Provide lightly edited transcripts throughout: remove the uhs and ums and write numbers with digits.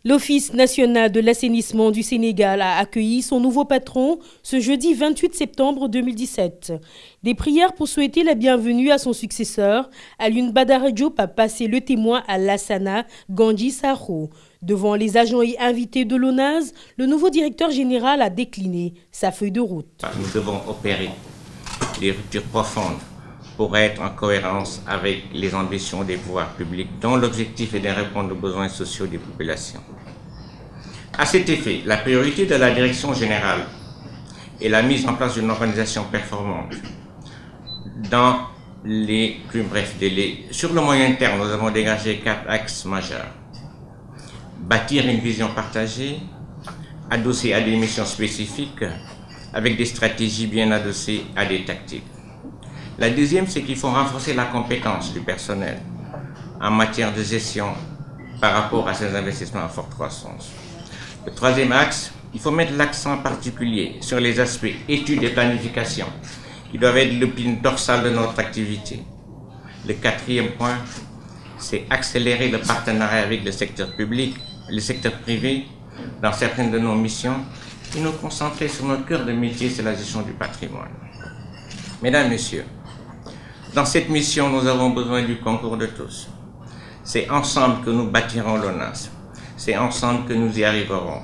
L'Office national de l'assainissement du Sénégal a accueilli son nouveau patron ce jeudi 28 septembre 2017. Des prières pour souhaiter la bienvenue à son successeur, Alioune Badara Diop a passé le témoin à Lassana Gandhi Sakho. Devant les agents et invités de l'ONAS, le nouveau directeur général a décliné sa feuille de route. Nous devons opérer des ruptures profondes pour être en cohérence avec les ambitions des pouvoirs publics dont l'objectif est de répondre aux besoins sociaux des populations. À cet effet, la priorité de la direction générale est la mise en place d'une organisation performante dans les plus brefs délais. Sur le moyen terme, nous avons dégagé 4 axes majeurs. Bâtir une vision partagée, adossée à des missions spécifiques, avec des stratégies bien adossées à des tactiques. La deuxième, c'est qu'il faut renforcer la compétence du personnel en matière de gestion par rapport à ces investissements à forte croissance. Le troisième axe, il faut mettre l'accent particulier sur les aspects études et planification qui doivent être l'épine dorsale de notre activité. Le quatrième point, c'est accélérer le partenariat avec le secteur public, le secteur privé dans certaines de nos missions et nous concentrer sur notre cœur de métier, c'est la gestion du patrimoine. Mesdames, Messieurs, dans cette mission, nous avons besoin du concours de tous. C'est ensemble que nous bâtirons l'ONAS. C'est ensemble que nous y arriverons.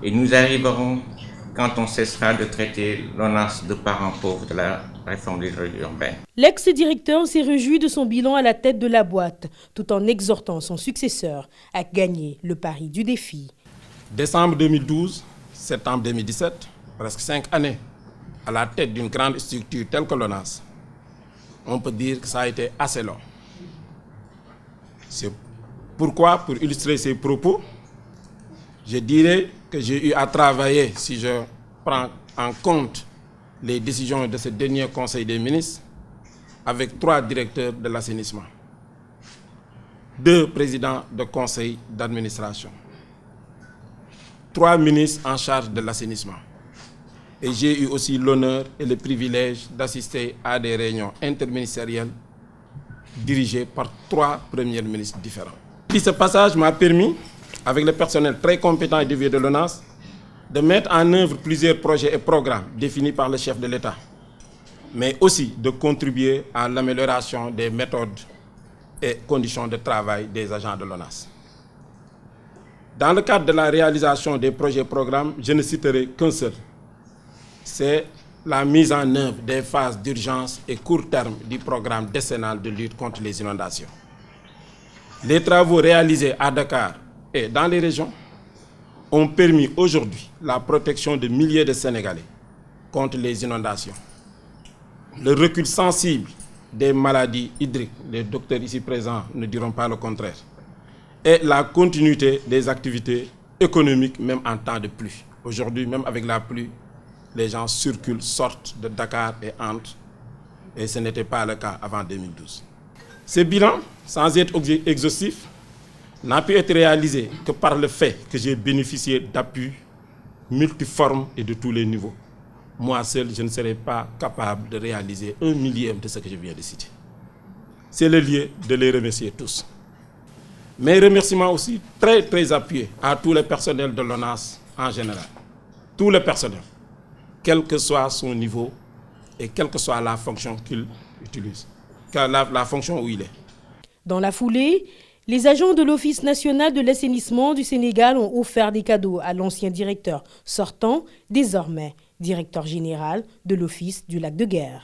Et nous arriverons quand on cessera de traiter l'ONAS de parent pauvre de la réforme de l'hydraulique urbaine. L'ex-directeur s'est réjoui de son bilan à la tête de la boîte, tout en exhortant son successeur à gagner le pari du défi. Décembre 2012, septembre 2017, presque 5 années à la tête d'une grande structure telle que l'ONAS, on peut dire que ça a été assez long. C'est pourquoi, pour illustrer ces propos, je dirais que j'ai eu à travailler, si je prends en compte les décisions de ce dernier Conseil des ministres, avec 3 directeurs de l'assainissement, 2 présidents de conseil d'administration, 3 ministres en charge de l'assainissement. Et j'ai eu aussi l'honneur et le privilège d'assister à des réunions interministérielles dirigées par 3 premiers ministres différents. Puis ce passage m'a permis, avec le personnel très compétent et dévoué de l'ONAS, de mettre en œuvre plusieurs projets et programmes définis par le chef de l'État, mais aussi de contribuer à l'amélioration des méthodes et conditions de travail des agents de l'ONAS. Dans le cadre de la réalisation des projets et programmes, je ne citerai qu'un seul. C'est la mise en œuvre des phases d'urgence et court terme du programme décennal de lutte contre les inondations. Les travaux réalisés à Dakar et dans les régions ont permis aujourd'hui la protection de milliers de Sénégalais contre les inondations. Le recul sensible des maladies hydriques, les docteurs ici présents ne diront pas le contraire, et la continuité des activités économiques même en temps de pluie. Aujourd'hui, même avec la pluie, les gens circulent, sortent de Dakar et entrent, et ce n'était pas le cas avant 2012. Ce bilan, sans être exhaustif, n'a pu être réalisé que par le fait que j'ai bénéficié d'appuis multiformes et de tous les niveaux. Moi seul, je ne serais pas capable de réaliser 1/1000 de ce que je viens de citer. C'est le lieu de les remercier tous. Mes remerciements aussi très appuyés à tout le personnel de l'ONAS en général. Tout le personnel, quel que soit son niveau et quelle que soit la fonction qu'il utilise, la fonction où il est. Dans la foulée, les agents de l'Office national de l'assainissement du Sénégal ont offert des cadeaux à l'ancien directeur sortant, désormais directeur général de l'Office du lac de Guiers.